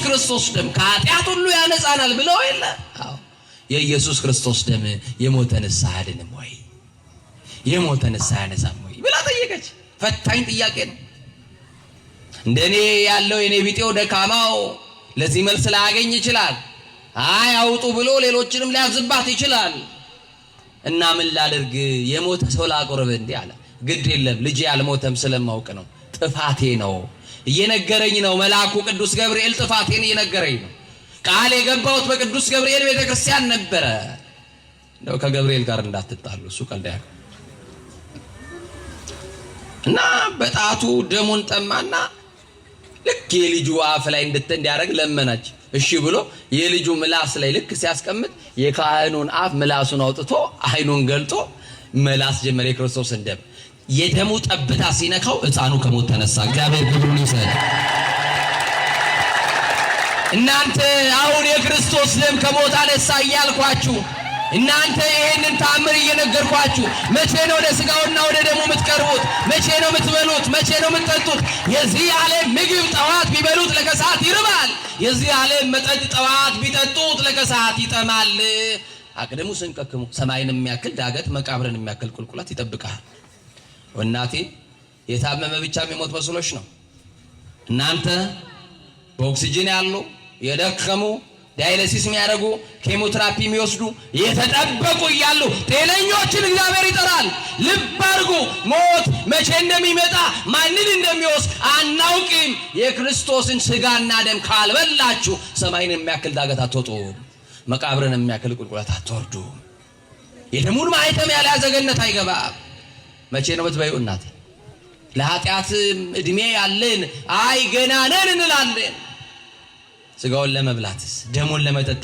ክርስቶስ ደም ከኃጢአት ሁሉ ያነጻናል ብለው የለ? አዎ የኢየሱስ ክርስቶስ ደም የሞተ ንስሐ ያድንም ወይ? የሞተ ንስሐ ያነጻም ወይ ብላ ጠየቀች። ፈታኝ ጥያቄ ነው። እንደኔ ያለው የኔ ቢጤው ደካማው ለዚህ መልስ ላያገኝ ይችላል። አይ አውጡ ብሎ ሌሎችንም ሊያዝባት ይችላል። እና ምን ላድርግ? የሞተ ሰው ላቆርብ እንዴ አለ። ግድ የለም ልጄ ያልሞተም ስለማውቅ ነው። ጥፋቴ ነው እየነገረኝ ነው። መልአኩ ቅዱስ ገብርኤል ጥፋቴን እየነገረኝ ነው። ቃል የገባሁት በቅዱስ ገብርኤል ቤተክርስቲያን ነበረ። እንደው ከገብርኤል ጋር እንዳትጣሉ፣ እሱ ቀልድ ያውቃል። እና በጣቱ ደሙን ጠማና ልክ የልጁ አፍ ላይ እንዲያደርግ ለመናች። እሺ ብሎ የልጁ ምላስ ላይ ልክ ሲያስቀምጥ የካህኑን አፍ ምላሱን አውጥቶ አይኑን ገልጦ መላስ ጀመረ። የክርስቶስን ደም የደሙ ጠብታ ሲነካው ሕፃኑ ከሞት ተነሳ። እግዚአብሔር ክብሩን ይውሰድ። እናንተ አሁን የክርስቶስ ደም ከሞት አነሳ እያልኳችሁ እናንተ ይሄንን ተአምር እየነገርኳችሁ መቼ ነው ወደ ስጋውና ወደ ደሙ የምትቀርቡት? መቼ ነው የምትበሉት? መቼ ነው የምትጠጡት? የዚህ ዓለም ምግብ ጠዋት ቢበሉት ለከሰዓት ይርባል። የዚህ ዓለም መጠጥ ጠዋት ቢጠጡት ለከሰዓት ይጠማል። አቅድሙ ስንቀክሙ ሰማይን የሚያክል ዳገት መቃብርን የሚያክል ቁልቁለት ይጠብቃል። እናቴ የታመመ ብቻ የሚሞት መስሎሽ ነው? እናንተ በኦክሲጅን ያሉ የደከሙ ዳያሊሲስ የሚያደርጉ ኬሞቴራፒ የሚወስዱ የተጠበቁ እያሉ ጤነኞችን እግዚአብሔር ይጠራል። ልብ አድርጉ። ሞት መቼ እንደሚመጣ ማንን እንደሚወስድ አናውቅም። የክርስቶስን ስጋና ደም ካልበላችሁ ሰማይን የሚያክል ዳገት አትወጡም። መቃብርን የሚያክል ቁልቁለት አትወርዱም። የደሙን ማኅተም ያልያዘ ገነት አይገባም። መቼ ነው የምትበይው እናቴ? ለኃጢአት እድሜ ያለን አይ ገና ነን እንላለን። ስጋውን ለመብላትስ ደሙን ለመጠጣት